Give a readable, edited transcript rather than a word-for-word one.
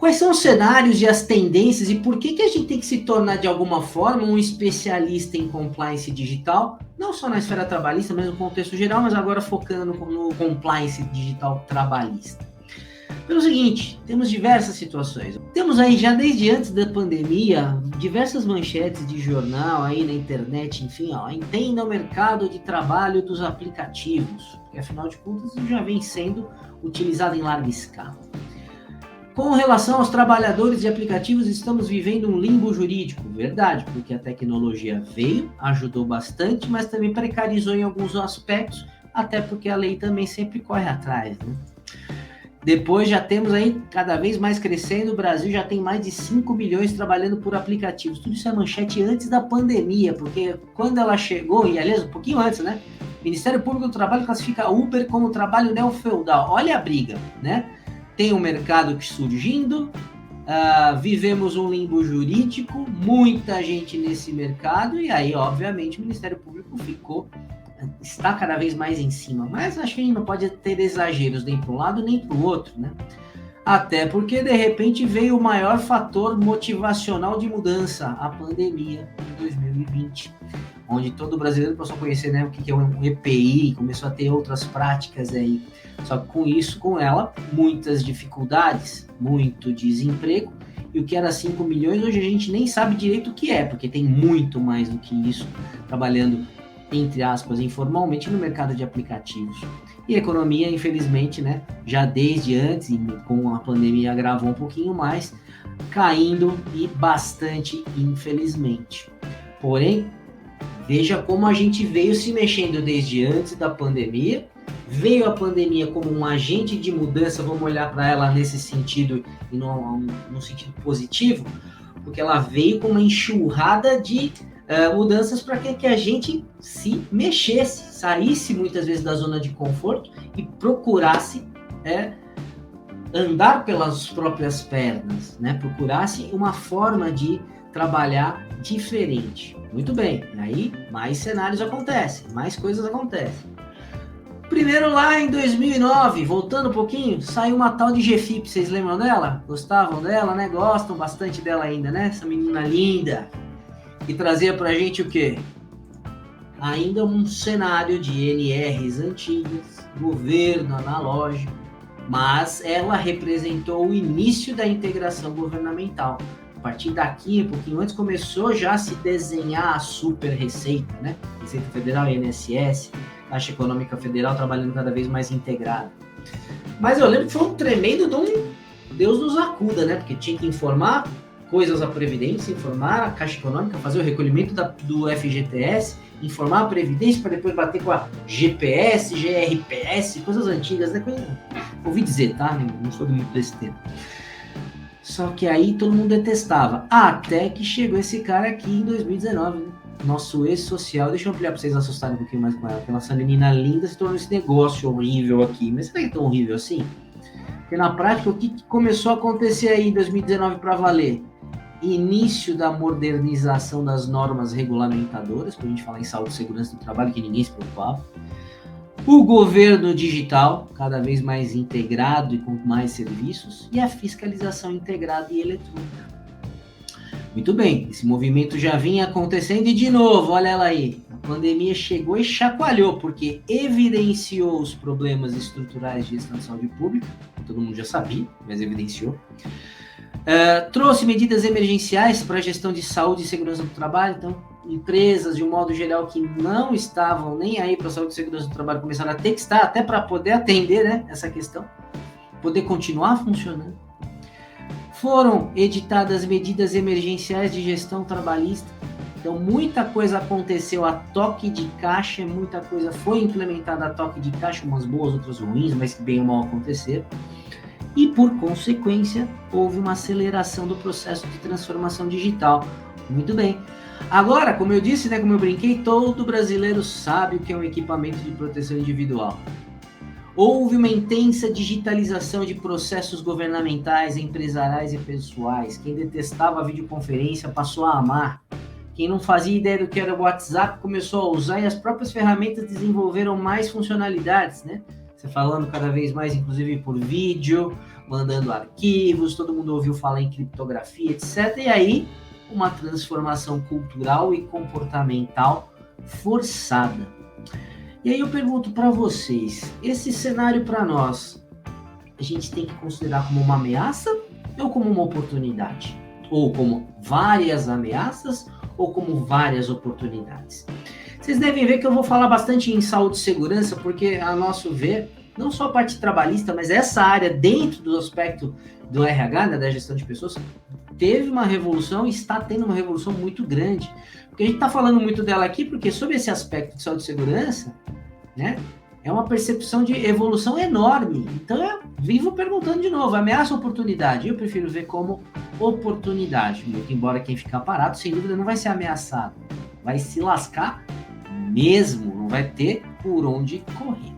Quais são os cenários e as tendências e por que a gente tem que se tornar, de alguma forma, um especialista em compliance digital, não só na esfera trabalhista, mas no contexto geral, mas agora focando no compliance digital trabalhista? Pelo seguinte, temos diversas situações. Temos aí, já desde antes da pandemia, diversas manchetes de jornal aí na internet, enfim, entenda o mercado de trabalho dos aplicativos, que afinal de contas já vem sendo utilizado em larga escala. Com relação aos trabalhadores de aplicativos, estamos vivendo um limbo jurídico, verdade, porque a tecnologia veio, ajudou bastante, mas também precarizou em alguns aspectos, até porque a lei também sempre corre atrás, né? Depois já temos aí, cada vez mais crescendo, o Brasil já tem mais de 5 milhões trabalhando por aplicativos. Tudo isso é manchete antes da pandemia, porque quando ela chegou, e aliás, um pouquinho antes, né? O Ministério Público do Trabalho classifica Uber como trabalho neofeudal. Olha a briga, né? Tem um mercado surgindo, vivemos um limbo jurídico, muita gente nesse mercado, e aí, obviamente, o Ministério Público está cada vez mais em cima. Mas acho que a gente não pode ter exageros nem para um lado nem para o outro, né? Até porque, de repente, veio o maior fator motivacional de mudança, a pandemia em 2020, onde todo brasileiro passou a conhecer, né, o que é um EPI, começou a ter outras práticas aí. Só que com ela, muitas dificuldades, muito desemprego, e o que era 5 milhões, hoje a gente nem sabe direito o que é, porque tem muito mais do que isso, trabalhando, entre aspas, informalmente no mercado de aplicativos. E a economia, infelizmente, né, já desde antes, e com a pandemia agravou um pouquinho mais, caindo e bastante, infelizmente. Porém, veja como a gente veio se mexendo desde antes da pandemia, veio a pandemia como um agente de mudança, vamos olhar para ela nesse sentido, e num sentido positivo, porque ela veio com uma enxurrada de mudanças para que a gente se mexesse, saísse muitas vezes da zona de conforto e procurasse andar pelas próprias pernas, né? Procurasse uma forma de trabalhar diferente. Muito bem, aí mais cenários acontecem, mais coisas acontecem. Primeiro lá em 2009, voltando um pouquinho, saiu uma tal de GFIP, vocês lembram dela? Gostavam dela, né? Gostam bastante dela ainda, né? Essa menina linda. E trazia pra gente o quê? Ainda um cenário de NRs antigas, governo analógico, mas ela representou o início da integração governamental. A partir daqui, um pouquinho antes, começou já a se desenhar a super receita, né? Receita Federal, INSS, Caixa Econômica Federal trabalhando cada vez mais integrado. Mas eu lembro que foi um tremendo de um Deus nos acuda, né? Porque tinha que informar coisas à Previdência, informar a Caixa Econômica, fazer o recolhimento do FGTS, informar a Previdência para depois bater com a GPS, GRPS, coisas antigas, né? Ouvi dizer, tá? Não sou muito desse tempo. Só que aí todo mundo detestava. Até que chegou esse cara aqui em 2019, né? Nosso ex-social. Deixa eu ampliar para vocês assustarem um pouquinho mais com ela. Porque a nossa menina linda se tornou esse negócio horrível aqui. Mas será que é tão horrível assim? Porque na prática, o que começou a acontecer aí em 2019 para valer? Início da modernização das normas regulamentadoras, para a gente falar em saúde e segurança do trabalho, que ninguém se preocupava. O governo digital, cada vez mais integrado e com mais serviços, e a fiscalização integrada e eletrônica. Muito bem, esse movimento já vinha acontecendo e, de novo, olha ela aí, a pandemia chegou e chacoalhou, porque evidenciou os problemas estruturais de gestão de saúde pública, todo mundo já sabia, mas evidenciou. Trouxe medidas emergenciais para a gestão de saúde e segurança do trabalho, então empresas, de um modo geral, que não estavam nem aí para a saúde e segurança do trabalho, começaram a ter que estar até para poder atender, né, essa questão, poder continuar funcionando. Foram editadas medidas emergenciais de gestão trabalhista, então muita coisa aconteceu a toque de caixa, muita coisa foi implementada a toque de caixa, umas boas, outras ruins, mas que bem ou mal aconteceram. E, por consequência, houve uma aceleração do processo de transformação digital. Muito bem. Agora, como eu disse, né, como eu brinquei, todo brasileiro sabe o que é um equipamento de proteção individual. Houve uma intensa digitalização de processos governamentais, empresariais e pessoais. Quem detestava a videoconferência passou a amar. Quem não fazia ideia do que era o WhatsApp começou a usar, e as próprias ferramentas desenvolveram mais funcionalidades, né? Você falando cada vez mais, inclusive por vídeo, mandando arquivos, todo mundo ouviu falar em criptografia, etc. E aí, uma transformação cultural e comportamental forçada. E aí eu pergunto para vocês, esse cenário para nós, a gente tem que considerar como uma ameaça ou como uma oportunidade? Ou como várias ameaças ou como várias oportunidades? Vocês devem ver que eu vou falar bastante em saúde e segurança, porque, a nosso ver, não só a parte trabalhista, mas essa área dentro do aspecto do RH, né, da gestão de pessoas, teve uma revolução e está tendo uma revolução muito grande. Porque a gente está falando muito dela aqui, porque sobre esse aspecto de saúde e segurança, né, é uma percepção de evolução enorme. Então, eu vivo perguntando de novo, ameaça ou oportunidade? Eu prefiro ver como oportunidade, muito embora quem ficar parado, sem dúvida, não vai ser ameaçado. Vai se lascar mesmo, não vai ter por onde correr.